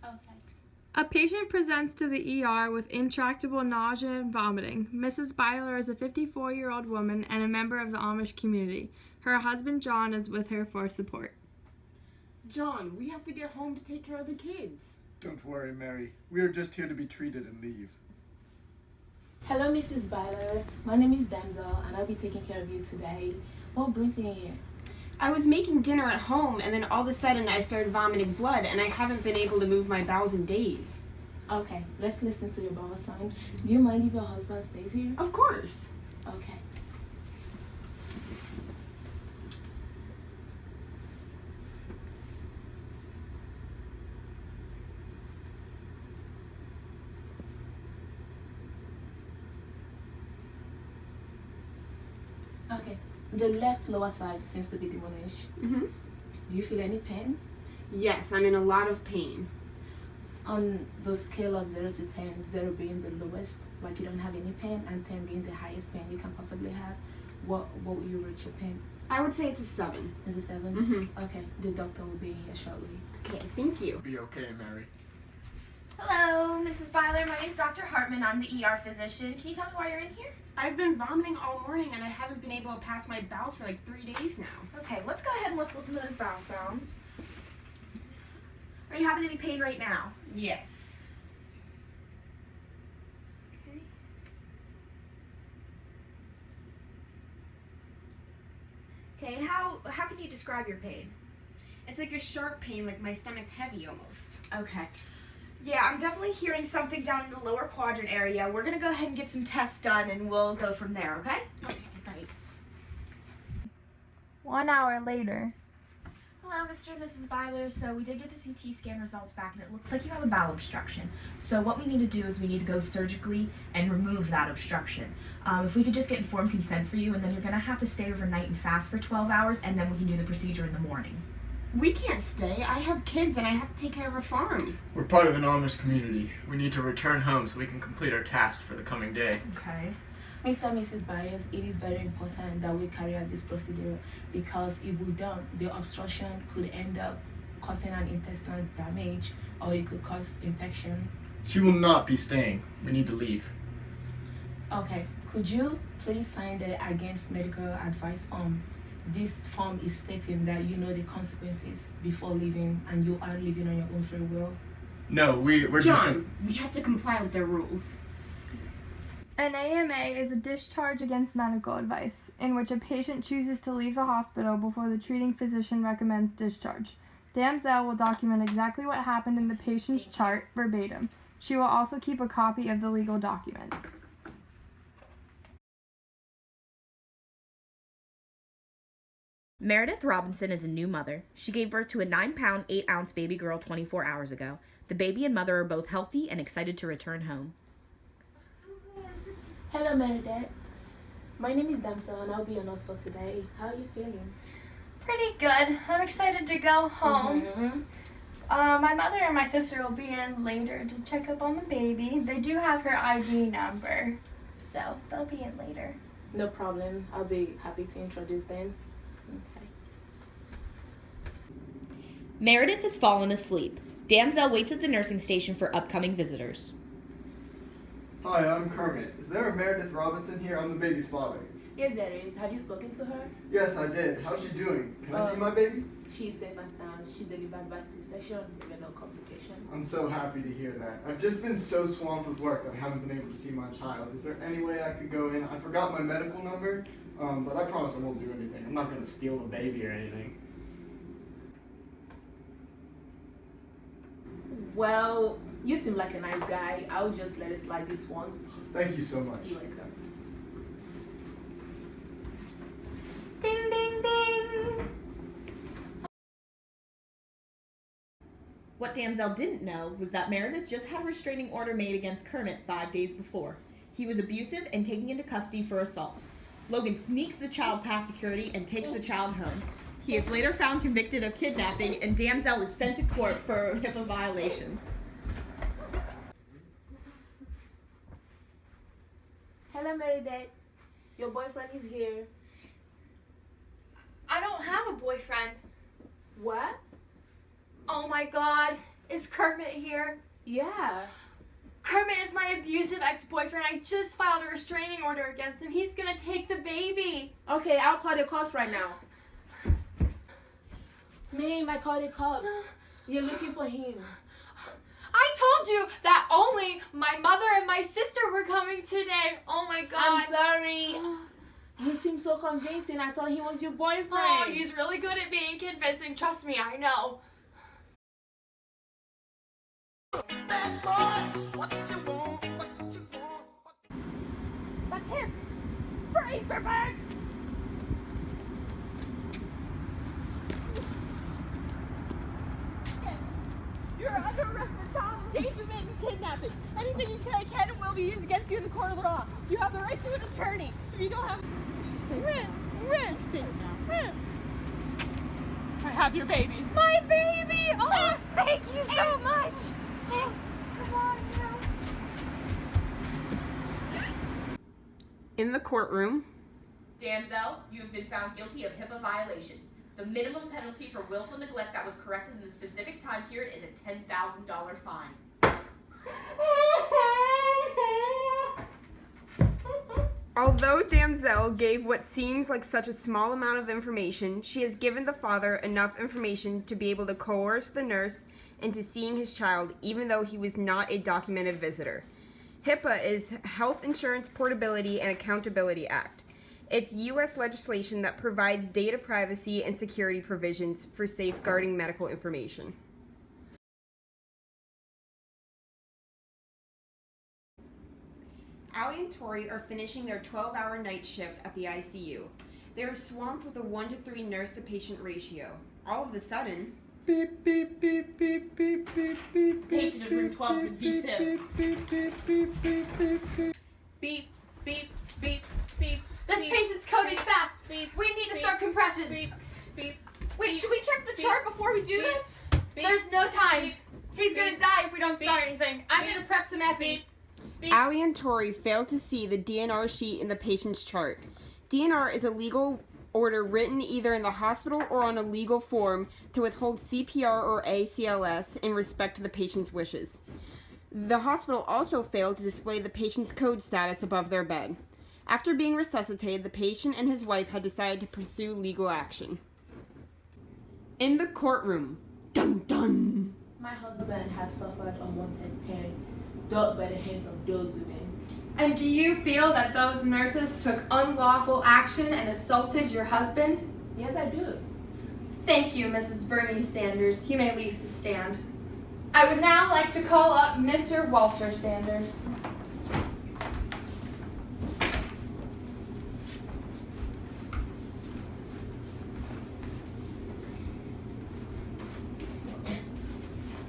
Okay. A patient presents to the ER with intractable nausea and vomiting. Mrs. Byler is a 54-year-old woman and a member of the Amish community. Her husband John is with her for support. John, we have to get home to take care of the kids. Don't worry, Mary. We are just here to be treated and leave. Hello, Mrs. Byler. My name is Damsel, and I'll be taking care of you today. What brings you here? I was making dinner at home, and then all of a sudden I started vomiting blood, and I haven't been able to move my bowels in days. Okay, let's listen to your bowel sound. Do you mind if your husband stays here? Of course. Okay. Okay. The left lower side seems to be demolished. Mm-hmm. Do you feel any pain? Yes, I'm in a lot of pain. On the scale of 0 to 10, 0 being the lowest, like you don't have any pain, and 10 being the highest pain you can possibly have, what will you rate your pain? I would say it's a 7. Is it 7? Mm-hmm. Okay, the doctor will be here shortly. Okay, thank you. Be okay, Mary. Hello, Mrs. Byler. My name's Dr. Hartman. I'm the ER physician. Can you tell me why you're in here? I've been vomiting all morning, and I haven't been able to pass my bowels for like 3 days now. Okay, let's go ahead and let's listen to those bowel sounds. Are you having any pain right now? Yes. Okay. Okay, and how can you describe your pain? It's like a sharp pain, like my stomach's heavy almost. Okay. Yeah, I'm definitely hearing something down in the lower quadrant area. We're gonna go ahead and get some tests done and we'll go from there, okay? Okay, great. 1 hour later. Hello, Mr. and Mrs. Byler. So we did get the CT scan results back and it looks like you have a bowel obstruction. So what we need to do is we need to go surgically and remove that obstruction. If we could just get informed consent for you, and then you're gonna have to stay overnight and fast for 12 hours, and then we can do the procedure in the morning. We can't stay. I have kids and I have to take care of a farm. We're part of an Amish community. We need to return home so we can complete our task for the coming day. Okay. Mr. and Mrs. Byers, it is very important that we carry out this procedure because if we don't, the obstruction could end up causing an intestinal damage or it could cause infection. She will not be staying. We need to leave. Okay, could you please sign the against medical advice form? This form is stating that you know the consequences before leaving and you are leaving on your own free will. No, we're just gonna... John, we have to comply with their rules. An AMA is a discharge against medical advice, in which a patient chooses to leave the hospital before the treating physician recommends discharge. Damsel will document exactly what happened in the patient's chart verbatim. She will also keep a copy of the legal document. Meredith Robinson is a new mother. She gave birth to a 9-pound, 8-ounce baby girl 24 hours ago. The baby and mother are both healthy and excited to return home. Hello, Meredith. My name is Damsel and I'll be your nurse for today. How are you feeling? Pretty good. I'm excited to go home. Mhm. My mother and my sister will be in later to check up on the baby. They do have her ID number, so they'll be in later. No problem. I'll be happy to introduce them. Okay. Meredith has fallen asleep. Damsel waits at the nursing station for upcoming visitors. Hi, I'm Kermit. Is there a Meredith Robinson here? I'm the baby's father. Yes, there is. Have you spoken to her? Yes, I did. How's she doing? Can I see my baby? She's safe and sound. She delivered by C-section. There were no complications. I'm so happy to hear that. I've just been so swamped with work that I haven't been able to see my child. Is there any way I could go in? I forgot my medical number, but I promise I won't do anything. I'm not going to steal the baby or anything. Well, you seem like a nice guy. I'll just let it slide this once. Thank you so much. You're welcome. Ding, ding, ding. What Damsel didn't know was that Meredith just had a restraining order made against Kermit 5 days before. He was abusive and taken into custody for assault. Logan sneaks the child past security and takes the child home. He is later found convicted of kidnapping, and Damsel is sent to court for HIPAA violations. Hello, Meredith. Your boyfriend is here. I don't have a boyfriend. What? Oh my god. Is Kermit here? Yeah. Kermit is my abusive ex-boyfriend. I just filed a restraining order against him. He's gonna take the baby. Okay, I'll call the cops right now. Ma'am, I called the cops. You're looking for him. I told you that only my mother and my sister were coming today. Oh my God. I'm sorry. He seemed so convincing. I thought he was your boyfriend. Oh, he's really good at being convincing. Trust me, I know. That's him. Fraserberg. You're under arrest for child endangerment and kidnapping. Anything you say can and will be used against you in the court of law. You have the right to an attorney. If you don't have... I have your baby. My baby! Oh, thank you so much. Oh, come on now. In the courtroom, Damsel, you have been found guilty of HIPAA violations. The minimum penalty for willful neglect that was corrected in the specific time period is a $10,000 fine. although Damsel gave what seems like such a small amount of information, she has given the father enough information to be able to coerce the nurse into seeing his child, even though he was not a documented visitor. HIPAA is Health Insurance Portability and Accountability Act. It's U.S. legislation that provides data privacy and security provisions for safeguarding medical information. Allie and Tori are finishing their 12-hour night shift at the ICU. They are swamped with a 1-to-3 nurse-to-patient ratio. All of a sudden, beep beep beep beep beep beep beep. Patient in room 12 is in VFib. Beep beep beep beep beep beep. Beep, beep, beep, beep. This beep, patient's coding beep, fast. beep, We need to beep, start compressions. Beep, beep. Wait, should we check the chart before we do this? There's no time. He's beep, gonna die if we don't beep, start anything. I'm beep, gonna prep some epi. beep. Allie and Tori failed to see the DNR sheet in the patient's chart. DNR is a legal order written either in the hospital or on a legal form to withhold CPR or ACLS in respect to the patient's wishes. The hospital also failed to display the patient's code status above their bed. After being resuscitated, the patient and his wife had decided to pursue legal action. In the courtroom, dun dun! My husband has suffered unwanted pain dealt by the hands of those women. And do you feel that those nurses took unlawful action and assaulted your husband? Yes, I do. Thank you, Mrs. Bernie Sanders. You may leave the stand. I would now like to call up Mr. Walter Sanders.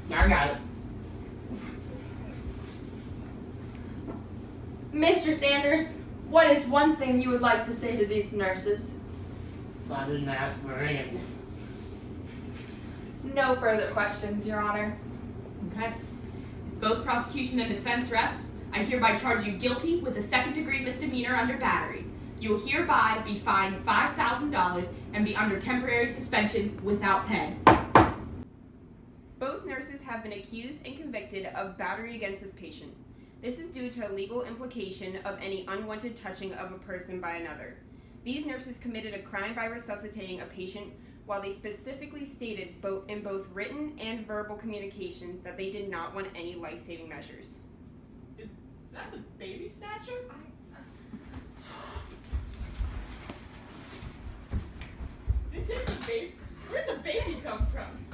I got it. Mr. Sanders, what is one thing you would like to say to these nurses? I didn't ask for any of this. No further questions, Your Honor. Okay. If both prosecution and defense rest, I hereby charge you guilty with a second-degree misdemeanor under battery. You will hereby be fined $5,000 and be under temporary suspension without pay. Both nurses have been accused and convicted of battery against this patient. This is due to a legal implication of any unwanted touching of a person by another. These nurses committed a crime by resuscitating a patient while they specifically stated in both written and verbal communication that they did not want any life-saving measures. Is that the baby snatcher? Is it the baby? Where'd the baby come from?